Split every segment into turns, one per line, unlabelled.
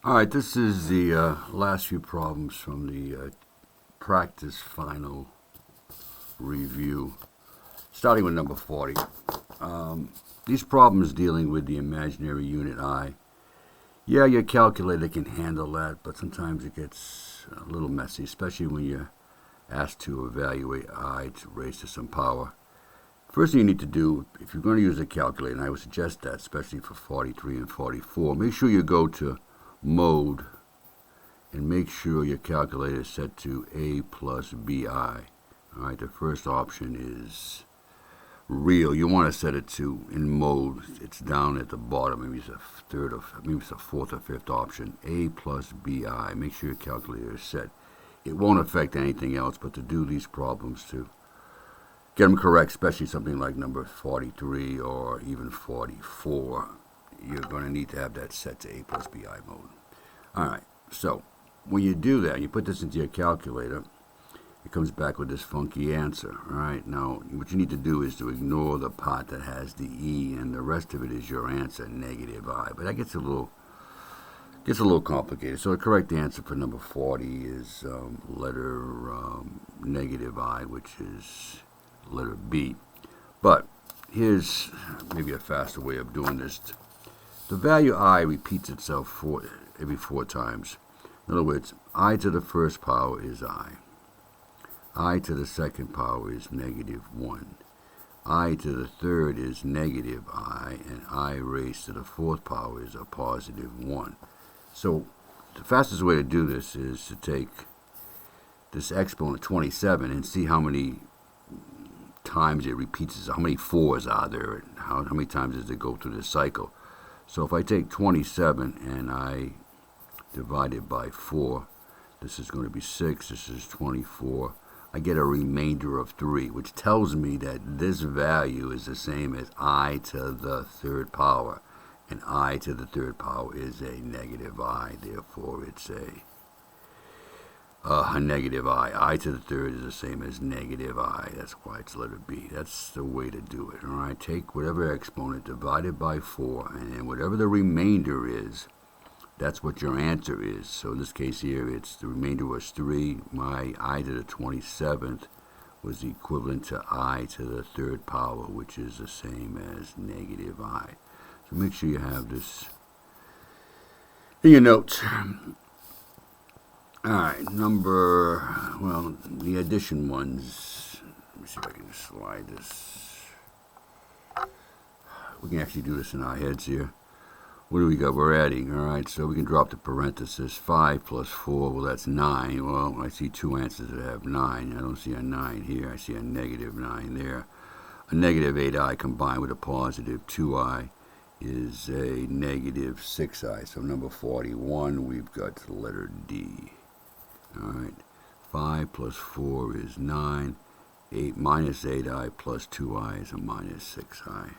All right, this is the last few problems from the practice final review, starting with number 40. These problems dealing with the imaginary unit I. Yeah, your calculator can handle that, but sometimes it gets a little messy, especially when you're asked to evaluate I to raise to some power. First thing you need to do, if you're going to use a calculator, and I would suggest that, especially for 43 and 44, make sure you go to Mode and make sure your calculator is set to A plus BI. All right, the first option is real. You want to set it to in mode. It's down at the bottom. Maybe it's a third or maybe it's a fourth or fifth option. A plus BI. Make sure your calculator is set. It won't affect anything else, but to do these problems, to get them correct, especially something like number 43 or even 44, you're going to need to have that set to A plus BI mode. All right, so when you do that, you put this into your calculator, it comes back with this funky answer. All right, now what you need to do is to ignore the part that has the E, and the rest of it is your answer, negative I. But that gets a little complicated. So the correct answer for number 40 is letter negative I, which is letter B. But here's maybe a faster way of doing this. The value I repeats itself every 4 times. In other words, I to the first power is I to the second power is negative 1. I to the third is negative I, and I raised to the fourth power is a positive 1. So the fastest way to do this is to take this exponent 27 and see how many times it repeats itself, how many 4s are there, and how many times does it go through this cycle. So if I take 27 and I divide it by 4, this is going to be 6, this is 24. I get a remainder of 3, which tells me that this value is the same as I to the third power. And I to the third power is a negative I, therefore it's a negative I. I to the third is the same as negative I. That's why it's letter B. That's the way to do it. All right, take whatever exponent, divide it by 4, and then whatever the remainder is, that's what your answer is. So in this case here, it's the remainder was 3. My I to the 27th was equivalent to I to the third power, which is the same as negative I. So make sure you have this in your notes. All right, the addition ones. Let me see if I can slide this. We can actually do this in our heads here. What do we got? We're adding, all right, so we can drop the parenthesis. 5 plus 4, well, that's 9. Well, I see 2 answers that have 9. I don't see a 9 here. I see a negative 9 there. A negative 8i combined with a positive 2i is a negative 6i. So number 41, we've got the letter D. All right, 5 plus 4 is 9. 8 minus 8i plus 2i is a minus 6i.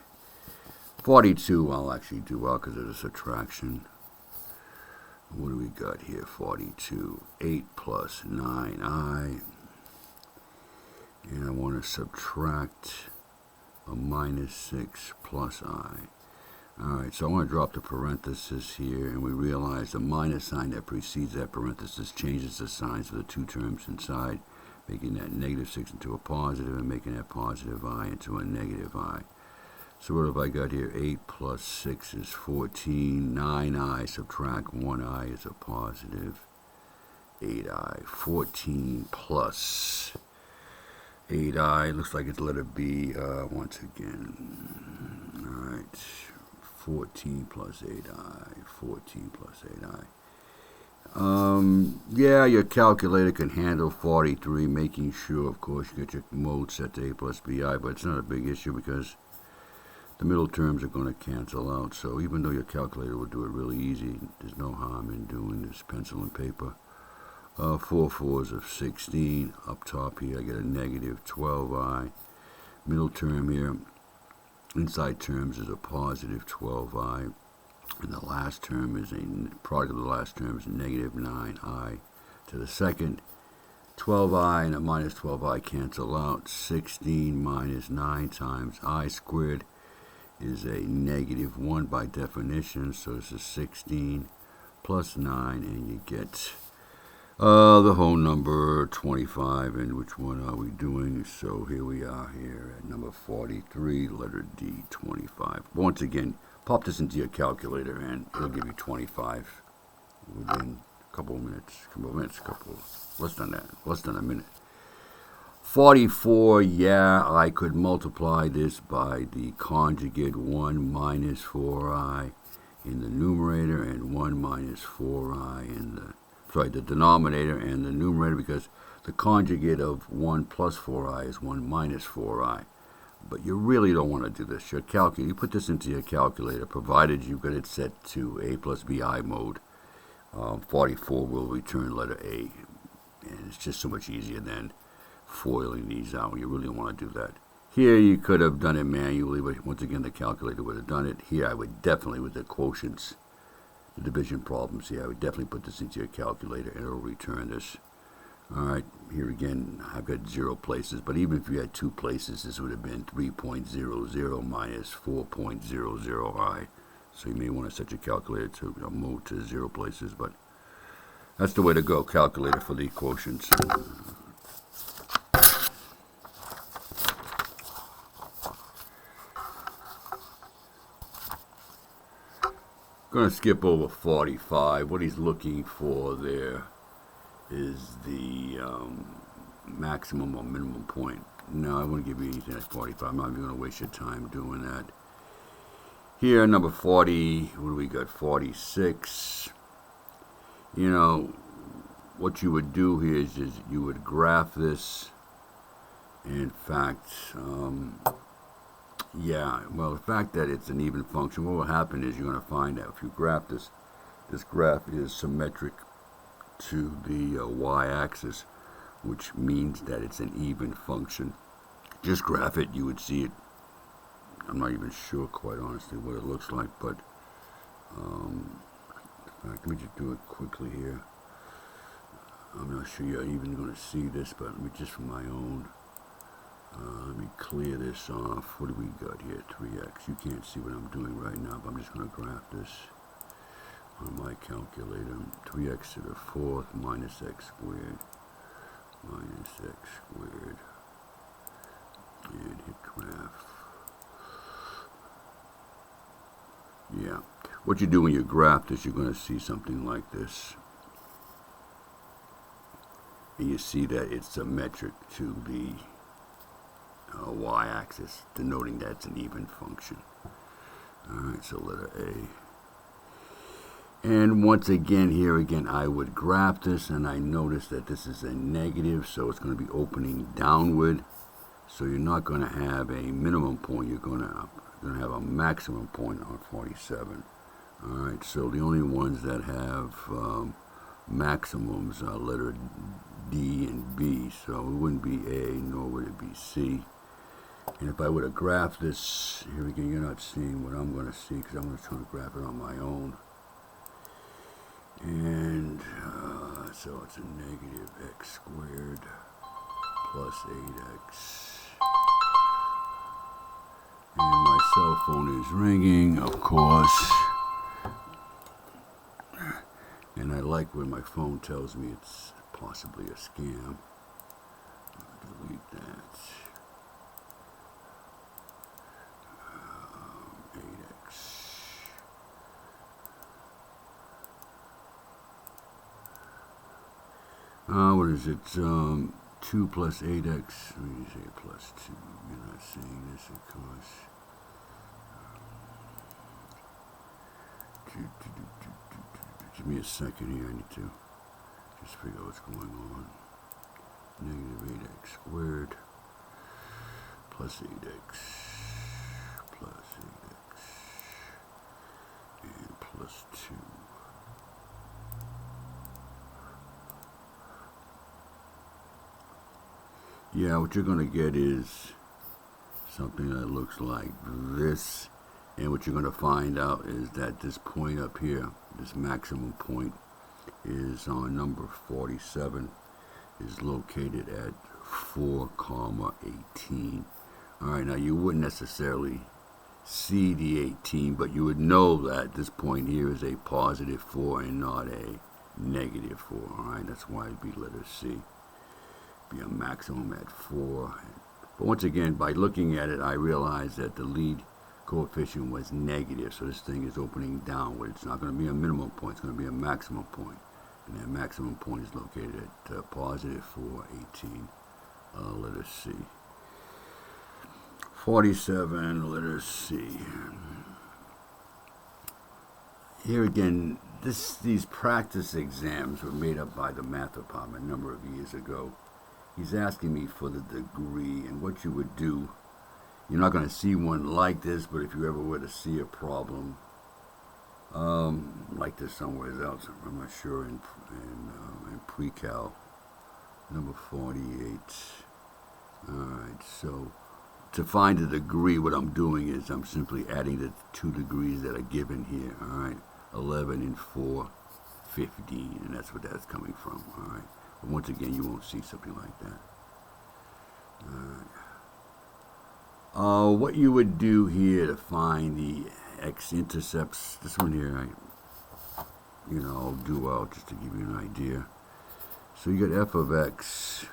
42, I'll actually do well because of the subtraction. What do we got here? 42. 8 plus 9i. And I want to subtract a minus 6 plus I. Alright, so I want to drop the parenthesis here, and we realize the minus sign that precedes that parenthesis changes the signs of the two terms inside, making that negative 6 into a positive and making that positive I into a negative I. So what have I got here? 8 plus 6 is 14. 9i subtract 1i is a positive 8i. 14 plus 8i. Looks like it's letter B once again. All right. 14 plus 8i. 14 plus 8i. Yeah, your calculator can handle 43, making sure, of course, you get your mode set to A plus BI, but it's not a big issue because the middle terms are going to cancel out. So even though your calculator will do it really easy, there's no harm in doing this pencil and paper. 4 4s of 16. Up top here, I get a negative 12i. Middle term here, inside terms is a positive 12i. And the last term is product of the last term is negative 9i to the second. 12i and a minus 12i cancel out. 16 minus 9 times I squared is a negative 1 by definition, so this is 16 plus 9, and you get the whole number 25. And which one are we doing? So here we are here at number 43, letter D, 25. Once again, pop this into your calculator and it'll give you 25 within a couple of minutes, less than that, less than a minute. 44, yeah, I could multiply this by the conjugate 1 minus 4i in the numerator and 1 minus 4i in the denominator and the numerator, because the conjugate of 1 plus 4i is 1 minus 4i. But you really don't want to do this. You put this into your calculator, provided you've got it set to A plus BI mode. 44 will return letter A, and it's just so much easier than foiling these out. You really don't want to do that. Here you could have done it manually, but once again the calculator would have done it. Here I would definitely, with the quotients, the division problems here, I would definitely put this into your calculator and it'll return this. Alright, here again I've got 0 places, but even if you had 2 places, this would have been 3.00 minus 4.00i. So you may want to set your calculator to move to 0 places, but that's the way to go, calculator for the quotients. Going to skip over 45. What he's looking for there is the maximum or minimum point. No, I won't give you anything at 45. I'm not even going to waste your time doing that. Here, number 40, what do we got? 46. You know, what you would do here is you would graph this. In fact, yeah, well, the fact that it's an even function, what will happen is you're going to find that if you graph this graph is symmetric to the y-axis, which means that it's an even function. Just graph it, you would see it. I'm not even sure, quite honestly, what it looks like, but in fact, let me just do it quickly here. I'm not sure you're even going to see this, but let me just for my own. Let me clear this off. What do we got here? 3x. You can't see what I'm doing right now, but I'm just going to graph this on my calculator. 3x to the 4th minus x squared. Minus x squared. And hit graph. Yeah. What you do when you graph this, you're going to see something like this. And you see that it's symmetric to the y-axis, denoting that it's an even function. Alright, so letter A. And once again, here again, I would graph this, and I notice that this is a negative, so it's going to be opening downward. So you're not going to have a minimum point, you're going to have a maximum point on 47. Alright, so the only ones that have maximums are letter D and B, so it wouldn't be A, nor would it be C. And if I were to graph this, here again, you're not seeing what I'm going to see because I'm going to try to graph it on my own. And so it's a negative x squared plus 8x. And my cell phone is ringing, of course. And I like when my phone tells me it's possibly a scam. I'll delete that. 8x. What is it? 2 plus 8x. Let me say plus 2. You're not seeing this, of course. Give me a second here. I need to just figure out what's going on. Negative 8x squared plus 8x plus 8x and plus 2. Yeah, what you're going to get is something that looks like this. And what you're going to find out is that this point up here, this maximum point, is on number 47, is located at 4, 18. Alright, now you wouldn't necessarily see the 18, but you would know that this point here is a positive 4 and not a negative 4. All right, that's why it'd be letter C. Be a maximum at 4. But once again, by looking at it, I realized that the lead coefficient was negative, so this thing is opening downward. It's not going to be a minimum point, it's going to be a maximum point. And that maximum point is located at positive 4, 18, letter C. 47, letter C. Here again, these practice exams were made up by the math department a number of years ago. He's asking me for the degree, and what you would do, you're not going to see one like this, but if you ever were to see a problem like this somewhere else, I'm not sure, in pre-cal, number 48. All right, so to find the degree, what I'm doing is I'm simply adding the 2 degrees that are given here, all right, 11 and 4, 15, and that's what that's coming from, all right. But once again, you won't see something like that. All right. What you would do here to find the x-intercepts, this one here, I'll do out just to give you an idea. So you got f of x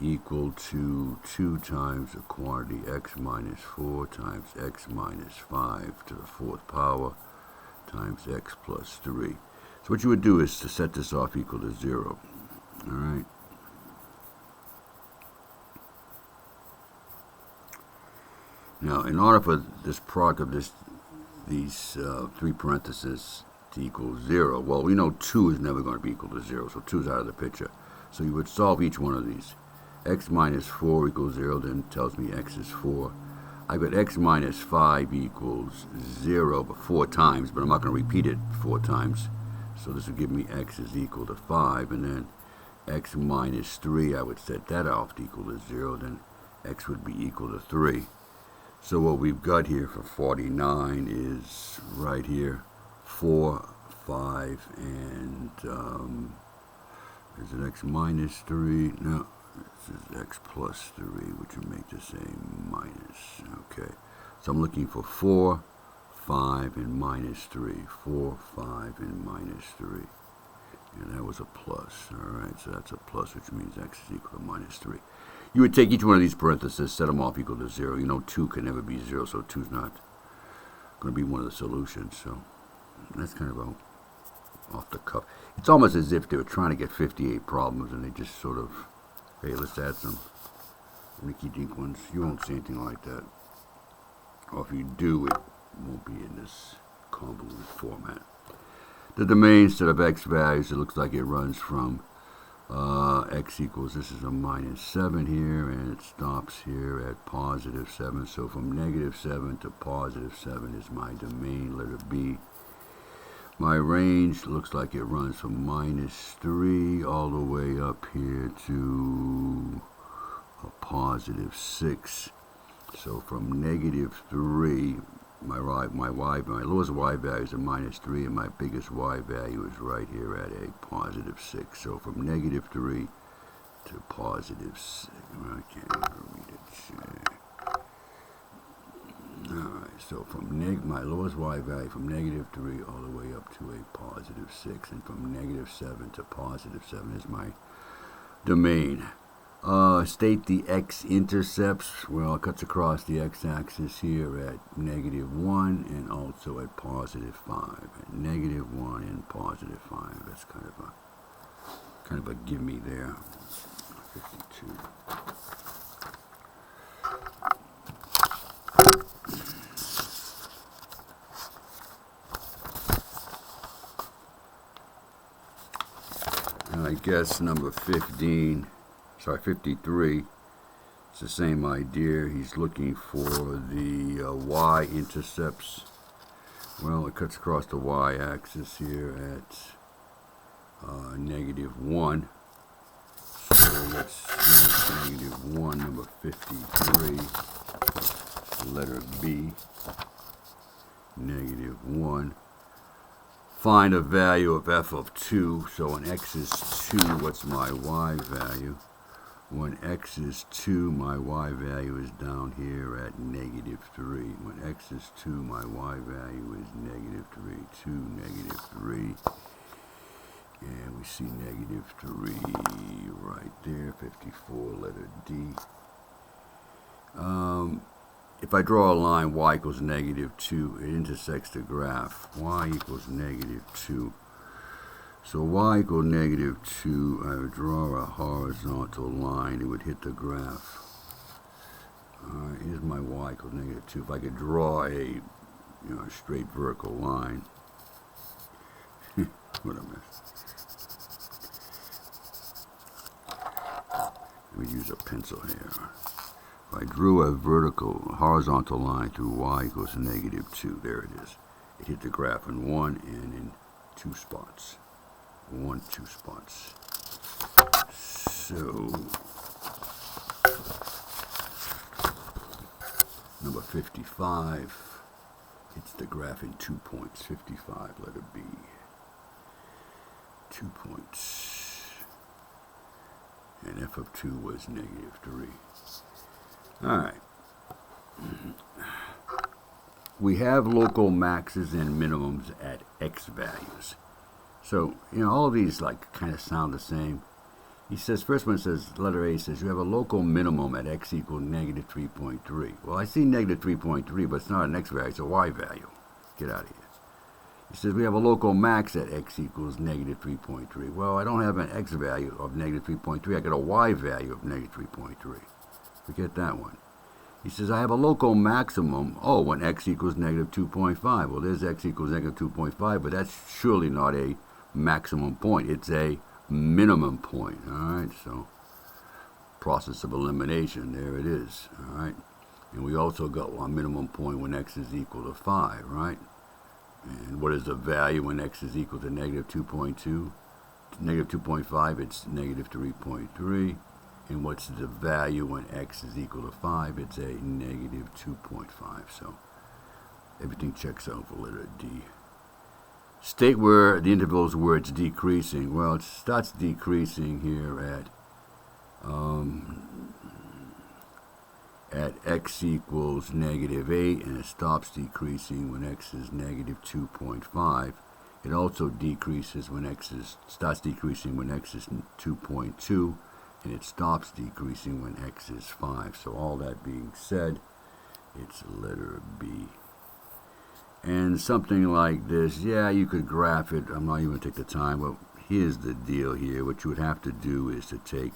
equal to 2 times the quantity x minus 4 times x minus 5 to the 4th power times x plus 3. So what you would do is to set this off equal to 0. All right. Now, in order for this product of these 3 parentheses to equal 0, well, we know 2 is never going to be equal to 0, so 2 is out of the picture. So you would solve each one of these. X minus 4 equals 0, then tells me x is 4. I've got x minus 5 equals 0, but 4 times, but I'm not going to repeat it 4 times. So this would give me x is equal to 5, and then x minus 3, I would set that off to equal to 0, then x would be equal to 3. So what we've got here for 49 is right here, 4, 5, and is it x minus 3? No, this is x plus 3, which would make this a minus. Okay, so I'm looking for 4, 5, and minus 3. 4, 5, and minus 3. And that was a plus. All right, so that's a plus, which means x is equal to minus 3. You would take each one of these parentheses, set them off equal to 0. You know 2 can never be 0, so 2 is not going to be one of the solutions. So that's kind of off the cuff. It's almost as if they were trying to get 58 problems, and they just sort of, hey, let's add some rinky-dink ones. You won't see anything like that. Or if you do, it won't be in this convoluted format. The domain set of x values, it looks like it runs from x equals, this is a minus 7 here, and it stops here at positive 7. So from negative 7 to positive 7 is my domain, letter B. My range looks like it runs from minus 3 all the way up here to a positive 6. So from negative 3, my lowest y value is a minus 3, and my biggest y value is right here at a positive 6. So from negative 3 to positive 6. I can't even read it. Alright, so from my lowest y value from negative 3 all the way up to a positive 6. And from negative 7 to positive 7 is my domain. State the x-intercepts. Well, it cuts across the x-axis here at negative 1 and also at positive 5. At negative 1 and positive 5. That's kind of a gimme there. 52. And I guess number 53, it's the same idea. He's looking for the y-intercepts. Well, it cuts across the y-axis here at negative 1. So let's see, negative 1, number 53, letter B, negative 1. Find a value of f of 2. So when x is 2, what's my y value? When x is 2, my y value is down here at negative 3. When x is 2, my y value is negative 3. 2, negative 3. And we see negative 3 right there, 54, letter D. If I draw a line, y equals negative 2, it intersects the graph. Y equals negative 2. So y equals negative 2, I would draw a horizontal line, it would hit the graph. Alright, here's my y equals negative 2. If I could draw a straight vertical line, what a mess. Let me use a pencil here. If I drew a horizontal line through y equals negative 2, there it is. It hit the graph in 1 and in 2 spots. 2 spots. So, number 55 hits the graph in 2 points. 55, letter B. 2 points. And f of 2 was negative 3. Alright. We have local maxes and minimums at x values. So, all of these kind of sound the same. He says, first one says, letter A says, you have a local minimum at x equals negative 3.3. Well, I see negative 3.3, but it's not an x value, it's a y value. Get out of here. He says, we have a local max at x equals negative 3.3. Well, I don't have an x value of negative 3.3. I got a y value of negative 3.3. Forget that one. He says, I have a local maximum, when x equals negative 2.5. Well, there's x equals negative 2.5, but that's surely not a maximum point. It's a minimum point, all right? So, process of elimination, there it is, all right? And we also got one minimum point when x is equal to 5, right? And what is the value when x is equal to negative 2.2? Negative 2.5, it's negative 3.3. And what's the value when x is equal to 5? It's a negative 2.5. So everything checks out for letter D. State where the intervals where it's decreasing. Well, it starts decreasing here at x equals negative 8, and it stops decreasing when x is negative 2.5. It also decreases when starts decreasing when x is 2.2. And it stops decreasing when x is 5. So all that being said, it's letter B. And something like this, yeah, you could graph it. I'm not even going to take the time, but here's the deal here. What you would have to do is to take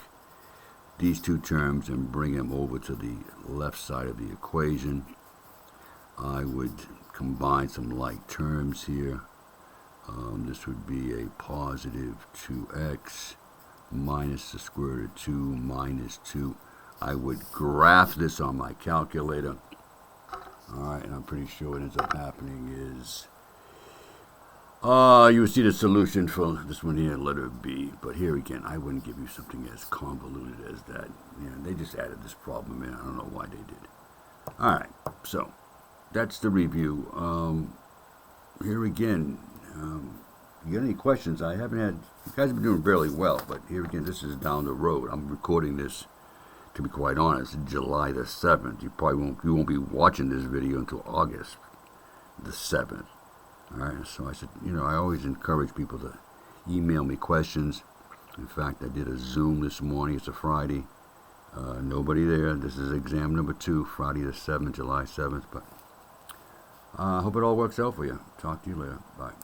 these two terms and bring them over to the left side of the equation. I would combine some like terms here. This would be a positive 2x minus the square root of 2 minus 2. I would graph this on my calculator. Alright, and I'm pretty sure what ends up happening is you would see the solution for this one here, letter B. But here again, I wouldn't give you something as convoluted as that. They just added this problem in. I don't know why they did. Alright, so that's the review. Here again, you got any questions? I haven't had, you guys have been doing fairly well, but here again, this is down the road. I'm recording this, to be quite honest, July the 7th. You won't be watching this video until August the 7th. All right, so I said, I always encourage people to email me questions. In fact, I did a Zoom this morning. It's a Friday. Nobody there. This is exam number 2, Friday the 7th, July 7th. But I hope it all works out for you. Talk to you later. Bye.